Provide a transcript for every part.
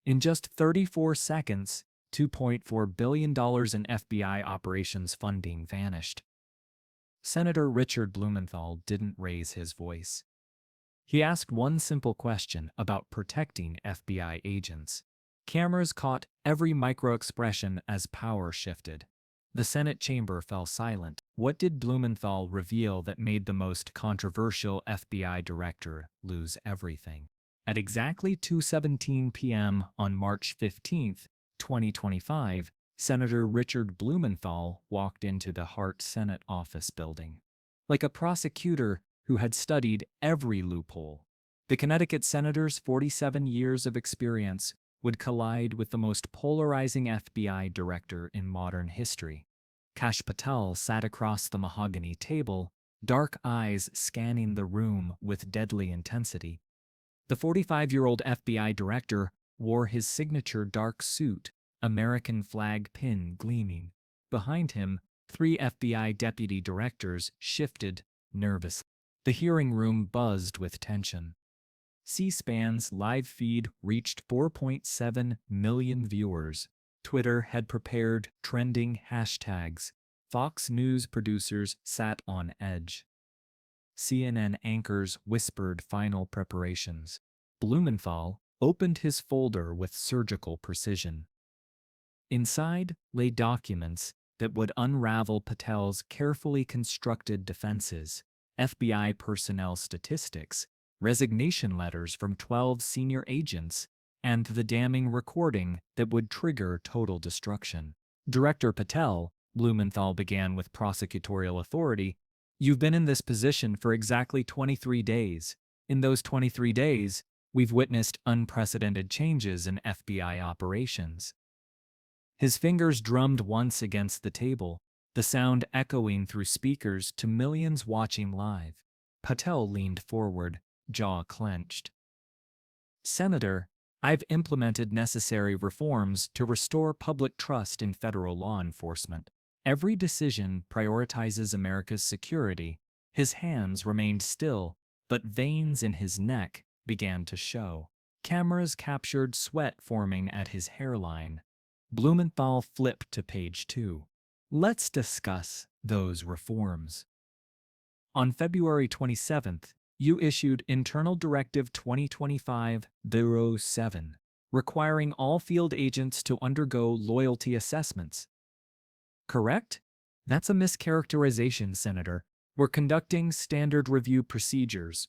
In just 34 seconds, $2.4 billion in FBI operations funding vanished. Senator Richard Blumenthal didn't raise his voice. He asked one simple question about protecting FBI agents. Cameras caught every micro-expression as power shifted. The Senate chamber fell silent. What did Blumenthal reveal that made the most controversial FBI director lose everything? At exactly 2:17 p.m. on March 15, 2025, Senator Richard Blumenthal walked into the Hart Senate office building. Like a prosecutor who had studied every loophole, the Connecticut senator's 47 years of experience would collide with the most polarizing FBI director in modern history. Kash Patel sat across the mahogany table, dark eyes scanning the room with deadly intensity. The 45-year-old FBI director wore his signature dark suit, American flag pin gleaming. Behind him, 3 FBI deputy directors shifted nervously. The hearing room buzzed with tension. C-SPAN's live feed reached 4.7 million viewers. Twitter had prepared trending hashtags. Fox News producers sat on edge. CNN anchors whispered final preparations. Blumenthal opened his folder with surgical precision. Inside lay documents that would unravel Patel's carefully constructed defenses, FBI personnel statistics, resignation letters from 12 senior agents, and the damning recording that would trigger total destruction. Director Patel, Blumenthal began with prosecutorial authority, "You've been in this position for exactly 23 days. In those 23 days, we've witnessed unprecedented changes in FBI operations." His fingers drummed once against the table, the sound echoing through speakers to millions watching live. Patel leaned forward, jaw clenched. "Senator, I've implemented necessary reforms to restore public trust in federal law enforcement. Every decision prioritizes America's security." His hands remained still, but veins in his neck began to show. Cameras captured sweat forming at his hairline. Blumenthal flipped to page 2. "Let's discuss those reforms. On February 27th, you issued Internal Directive 2025-07, requiring all field agents to undergo loyalty assessments. Correct? That's a mischaracterization, Senator. We're conducting standard review procedures."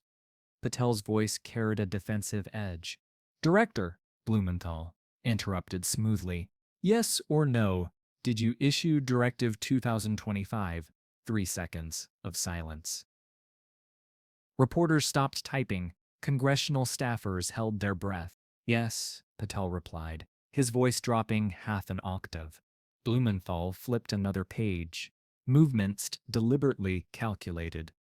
Patel's voice carried a defensive edge. "Director," Blumenthal interrupted smoothly, "yes or no, did you issue Directive 2025? 3 seconds of silence. Reporters stopped typing. Congressional staffers held their breath. "Yes," Patel replied, his voice dropping half an octave. Blumenthal flipped another page, movements deliberately calculated.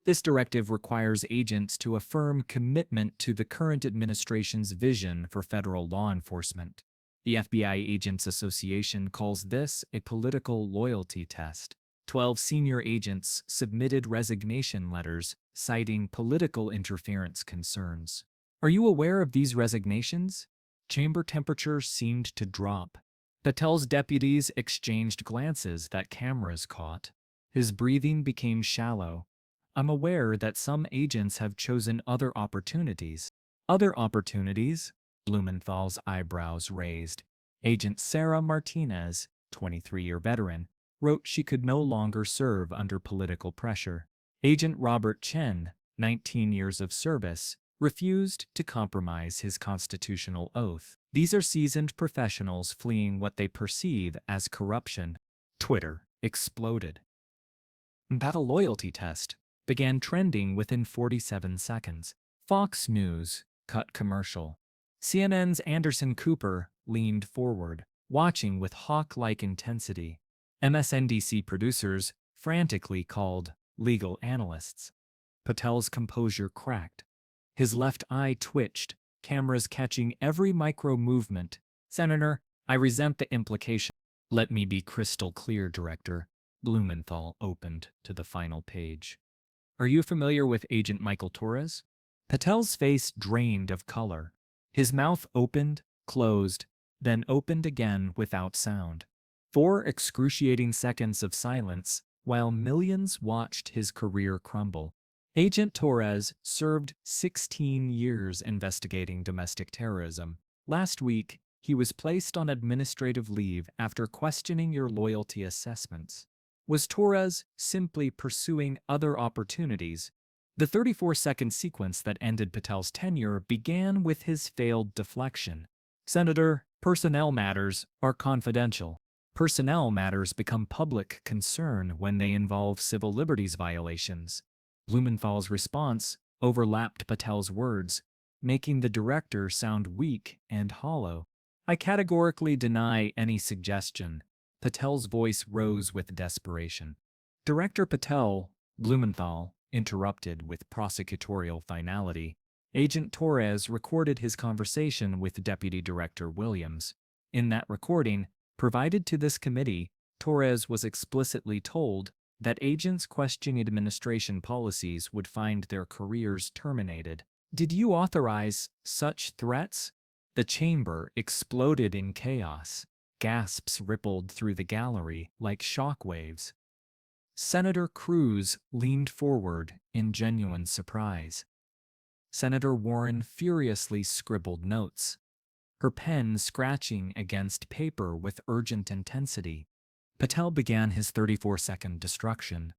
"This directive requires agents to affirm commitment to the current administration's vision for federal law enforcement. The FBI Agents Association calls this a political loyalty test. 12 senior agents submitted resignation letters citing political interference concerns. Are you aware of these resignations?" Chamber temperature seemed to drop. Patel's deputies exchanged glances that cameras caught. His breathing became shallow. "I'm aware that some agents have chosen other opportunities." "Other opportunities?" Blumenthal's eyebrows raised. Agent Sarah Martinez, 23-year veteran, wrote she could no longer serve under political pressure. Agent Robert Chen, 19 years of service, refused to compromise his constitutional oath. These are seasoned professionals fleeing what they perceive as corruption. Twitter exploded. That a loyalty test began trending within 47 seconds. Fox News cut commercial. CNN's Anderson Cooper leaned forward, watching with hawk-like intensity. MSNBC producers frantically called legal analysts. Patel's composure cracked. His left eye twitched, cameras catching every micro-movement. "Senator, I resent the implication." "Let me be crystal clear, Director." Blumenthal opened to the final page. "Are you familiar with Agent Michael Torres?" Patel's face drained of color. His mouth opened, closed, then opened again without sound. 4 excruciating seconds of silence while millions watched his career crumble. Agent Torres served 16 years investigating domestic terrorism. Last week, he was placed on administrative leave after questioning your loyalty assessments. Was Torres simply pursuing other opportunities? The 34-second sequence that ended Patel's tenure began with his failed deflection. Senator, personnel matters are confidential. Personnel matters become public concern when they involve civil liberties violations. Blumenthal's response overlapped Patel's words, making the director sound weak and hollow. I categorically deny any suggestion. Patel's voice rose with desperation. Director Patel, Blumenthal, interrupted with prosecutorial finality. Agent Torres recorded his conversation with Deputy Director Williams. In that recording, provided to this committee, Torres was explicitly told that agents questioning administration policies would find their careers terminated. Did you authorize such threats? The chamber exploded in chaos. Gasps rippled through the gallery like shockwaves. Senator Cruz leaned forward in genuine surprise. Senator Warren furiously scribbled notes, her pen scratching against paper with urgent intensity. Patel began his 34-second destruction.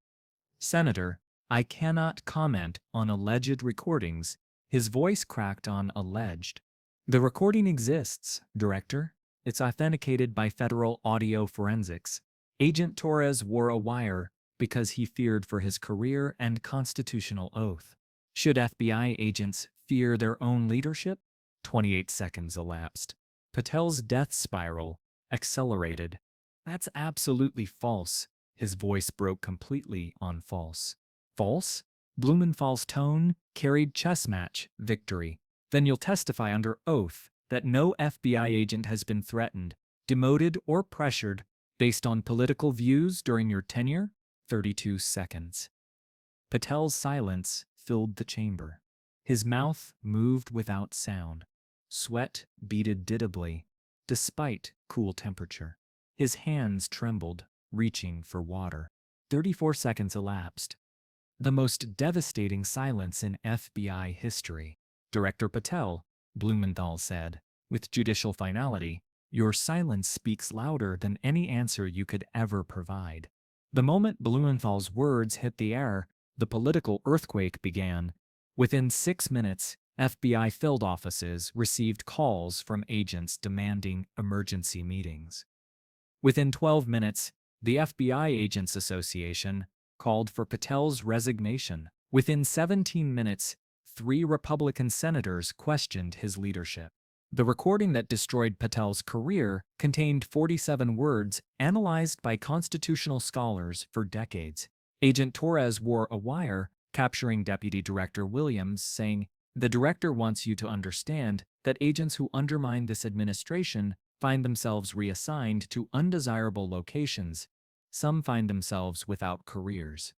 Senator, I cannot comment on alleged recordings. His voice cracked on alleged. The recording exists, Director. It's authenticated by federal audio forensics. Agent Torres wore a wire because he feared for his career and constitutional oath. Should FBI agents fear their own leadership? 28 seconds elapsed. Patel's death spiral accelerated. That's absolutely false. His voice broke completely on false. False? Blumenthal's tone carried chess match victory. Then you'll testify under oath that no FBI agent has been threatened, demoted, or pressured based on political views during your tenure? 32 seconds. Patel's silence filled the chamber. His mouth moved without sound. Sweat beaded didibly, despite cool temperature. His hands trembled, reaching for water. 34 seconds elapsed. The most devastating silence in FBI history. Director Patel, Blumenthal said, with judicial finality, your silence speaks louder than any answer you could ever provide. The moment Blumenthal's words hit the air, the political earthquake began. Within 6 minutes, FBI field offices received calls from agents demanding emergency meetings. Within 12 minutes, the FBI Agents Association called for Patel's resignation. Within 17 minutes, 3 Republican senators questioned his leadership. The recording that destroyed Patel's career contained 47 words analyzed by constitutional scholars for decades. Agent Torres wore a wire, capturing Deputy Director Williams, saying, "The director wants you to understand that agents who undermine this administration find themselves reassigned to undesirable locations. Some find themselves without careers.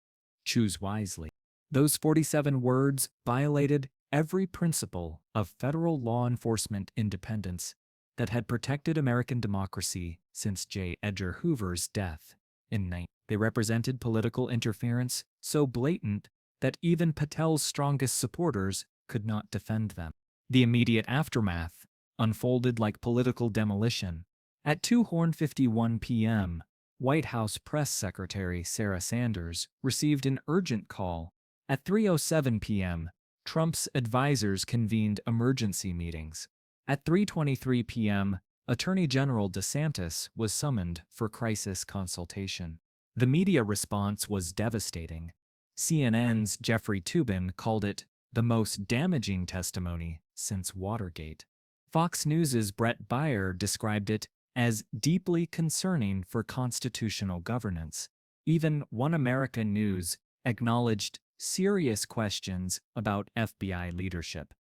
Choose wisely." Those 47 words violated every principle of federal law enforcement independence that had protected American democracy since J. Edgar Hoover's death in 19. They represented political interference so blatant that even Patel's strongest supporters could not defend them. The immediate aftermath unfolded like political demolition. At 2:51 p.m., White House Press Secretary Sarah Sanders received an urgent call. At 3:07 p.m., Trump's advisors convened emergency meetings. At 3:23 p.m., Attorney General DeSantis was summoned for crisis consultation. The media response was devastating. CNN's Jeffrey Toobin called it the most damaging testimony since Watergate. Fox News's Brett Baier described it as deeply concerning for constitutional governance. Even One America News acknowledged serious questions about FBI leadership.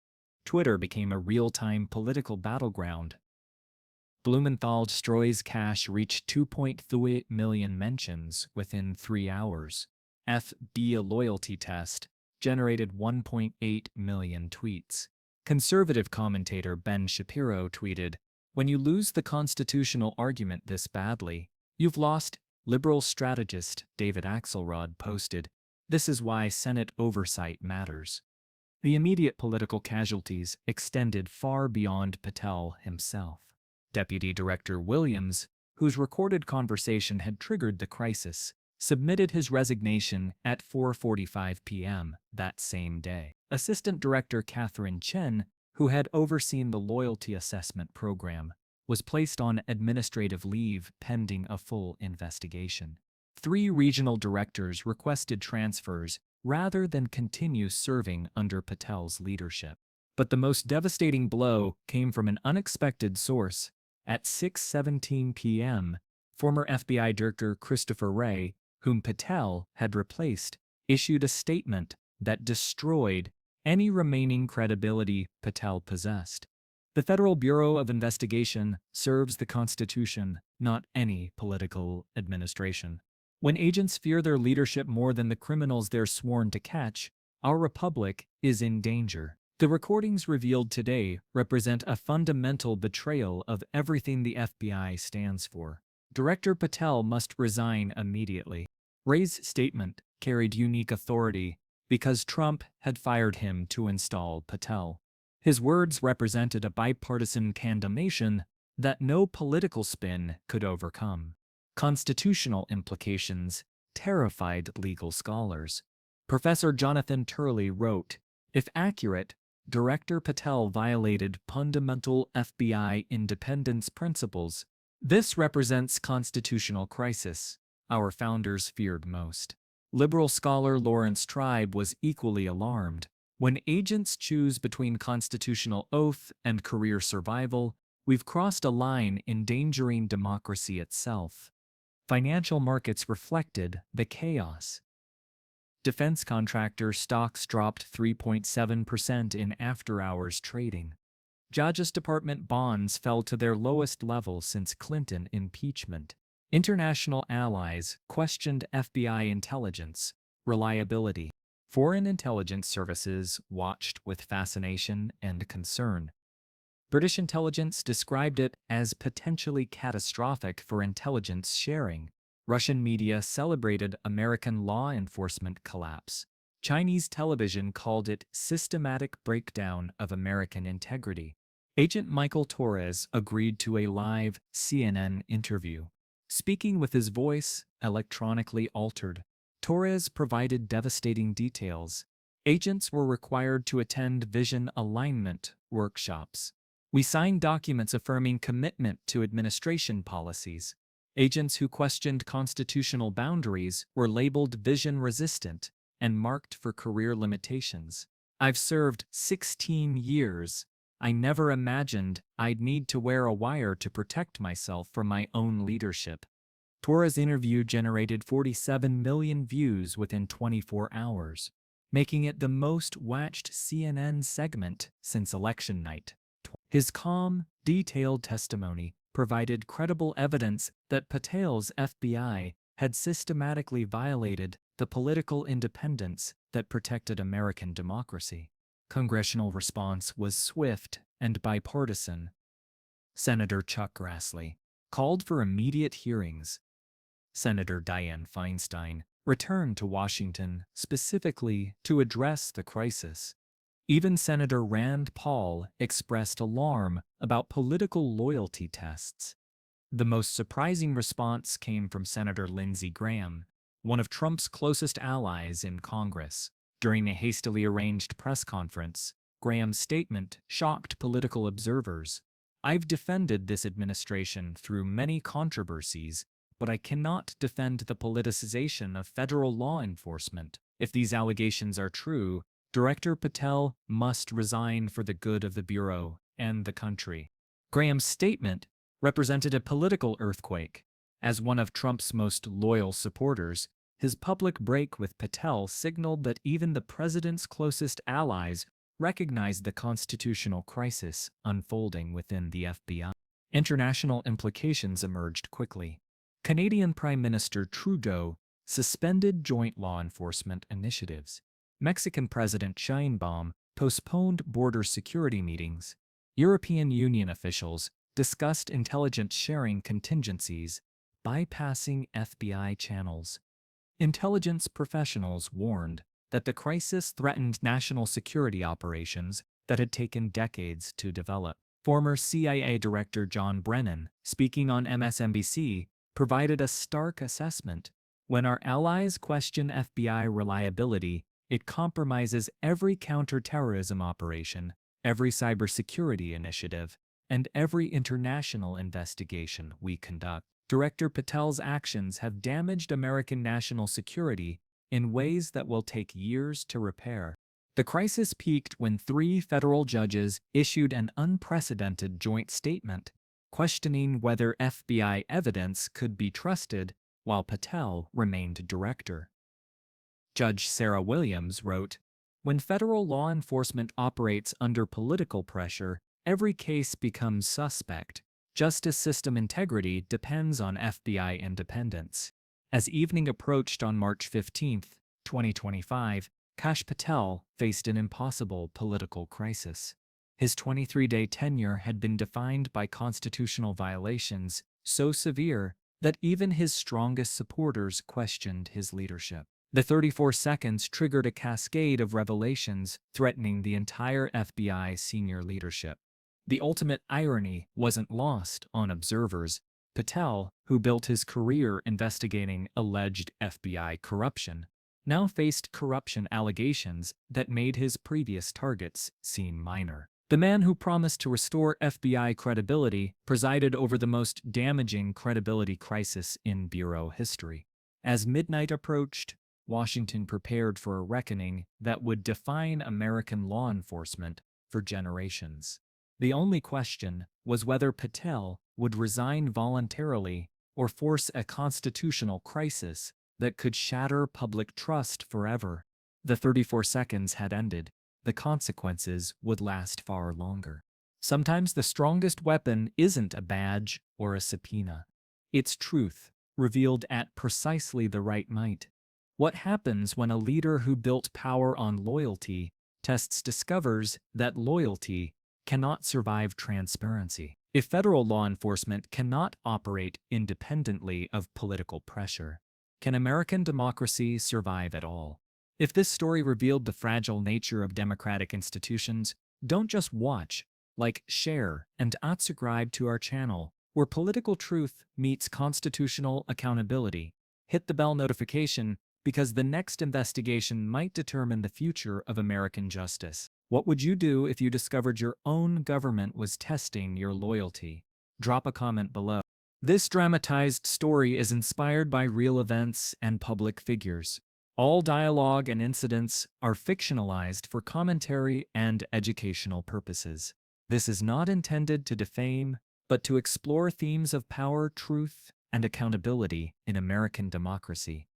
Twitter became a real-time political battleground. Blumenthal destroys cash reached 2.3 million mentions within 3 hours. FBI loyalty test generated 1.8 million tweets. Conservative commentator Ben Shapiro tweeted, When you lose the constitutional argument this badly, you've lost, liberal strategist David Axelrod posted. This is why Senate oversight matters. The immediate political casualties extended far beyond Patel himself. Deputy Director Williams, whose recorded conversation had triggered the crisis, submitted his resignation at 4:45 p.m. that same day. Assistant Director Catherine Chen, who had overseen the loyalty assessment program, was placed on administrative leave pending a full investigation. 3 regional directors requested transfers rather than continue serving under Patel's leadership. But the most devastating blow came from an unexpected source. At 6:17 p.m., former FBI Director Christopher Wray, whom Patel had replaced, issued a statement that destroyed any remaining credibility Patel possessed. The Federal Bureau of Investigation serves the Constitution, not any political administration. When agents fear their leadership more than the criminals they're sworn to catch, our republic is in danger. The recordings revealed today represent a fundamental betrayal of everything the FBI stands for. Director Patel must resign immediately. Wray's statement carried unique authority because Trump had fired him to install Patel. His words represented a bipartisan condemnation that no political spin could overcome. Constitutional implications terrified legal scholars. Professor Jonathan Turley wrote, "If accurate, Director Patel violated fundamental FBI independence principles. This represents constitutional crisis our founders feared most." Liberal scholar Lawrence Tribe was equally alarmed. When agents choose between constitutional oath and career survival, we've crossed a line endangering democracy itself. Financial markets reflected the chaos. Defense contractor stocks dropped 3.7% in after-hours trading. Justice Department bonds fell to their lowest level since Clinton impeachment. International allies questioned FBI intelligence reliability. Foreign intelligence services watched with fascination and concern. British intelligence described it as potentially catastrophic for intelligence sharing. Russian media celebrated American law enforcement collapse. Chinese television called it systematic breakdown of American integrity. Agent Michael Torres agreed to a live CNN interview. Speaking with his voice electronically altered, Torres provided devastating details. Agents were required to attend vision alignment workshops. We signed documents affirming commitment to administration policies. Agents who questioned constitutional boundaries were labeled vision-resistant and marked for career limitations. I've served 16 years. I never imagined I'd need to wear a wire to protect myself from my own leadership. Torres' interview generated 47 million views within 24 hours, making it the most watched CNN segment since election night. His calm, detailed testimony provided credible evidence that Patel's FBI had systematically violated the political independence that protected American democracy. Congressional response was swift and bipartisan. Senator Chuck Grassley called for immediate hearings. Senator Dianne Feinstein returned to Washington specifically to address the crisis. Even Senator Rand Paul expressed alarm about political loyalty tests. The most surprising response came from Senator Lindsey Graham, one of Trump's closest allies in Congress. During a hastily arranged press conference, Graham's statement shocked political observers. "I've defended this administration through many controversies, but I cannot defend the politicization of federal law enforcement. If these allegations are true, Director Patel must resign for the good of the Bureau and the country." Graham's statement represented a political earthquake. As one of Trump's most loyal supporters, his public break with Patel signaled that even the president's closest allies recognized the constitutional crisis unfolding within the FBI. International implications emerged quickly. Canadian Prime Minister Trudeau suspended joint law enforcement initiatives. Mexican President Sheinbaum postponed border security meetings. European Union officials discussed intelligence sharing contingencies, bypassing FBI channels. Intelligence professionals warned that the crisis threatened national security operations that had taken decades to develop. Former CIA Director John Brennan, speaking on MSNBC, provided a stark assessment. When our allies question FBI reliability, it compromises every counterterrorism operation, every cybersecurity initiative, and every international investigation we conduct. Director Patel's actions have damaged American national security in ways that will take years to repair. The crisis peaked when 3 federal judges issued an unprecedented joint statement questioning whether FBI evidence could be trusted while Patel remained director. Judge Sarah Williams wrote, "When federal law enforcement operates under political pressure, every case becomes suspect. Justice system integrity depends on FBI independence." As evening approached on March 15, 2025, Kash Patel faced an impossible political crisis. His 23-day tenure had been defined by constitutional violations so severe that even his strongest supporters questioned his leadership. The 34 seconds triggered a cascade of revelations threatening the entire FBI senior leadership. The ultimate irony wasn't lost on observers. Patel, who built his career investigating alleged FBI corruption, now faced corruption allegations that made his previous targets seem minor. The man who promised to restore FBI credibility presided over the most damaging credibility crisis in bureau history. As midnight approached, Washington prepared for a reckoning that would define American law enforcement for generations. The only question was whether Patel would resign voluntarily or force a constitutional crisis that could shatter public trust forever. The 34 seconds had ended. The consequences would last far longer. Sometimes the strongest weapon isn't a badge or a subpoena. It's truth, revealed at precisely the right might. What happens when a leader who built power on loyalty discovers that loyalty cannot survive transparency? If federal law enforcement cannot operate independently of political pressure, can American democracy survive at all? If this story revealed the fragile nature of democratic institutions, don't just watch, like, share, and subscribe to our channel, where political truth meets constitutional accountability. Hit the bell notification because the next investigation might determine the future of American justice. What would you do if you discovered your own government was testing your loyalty? Drop a comment below. This dramatized story is inspired by real events and public figures. All dialogue and incidents are fictionalized for commentary and educational purposes. This is not intended to defame, but to explore themes of power, truth, and accountability in American democracy.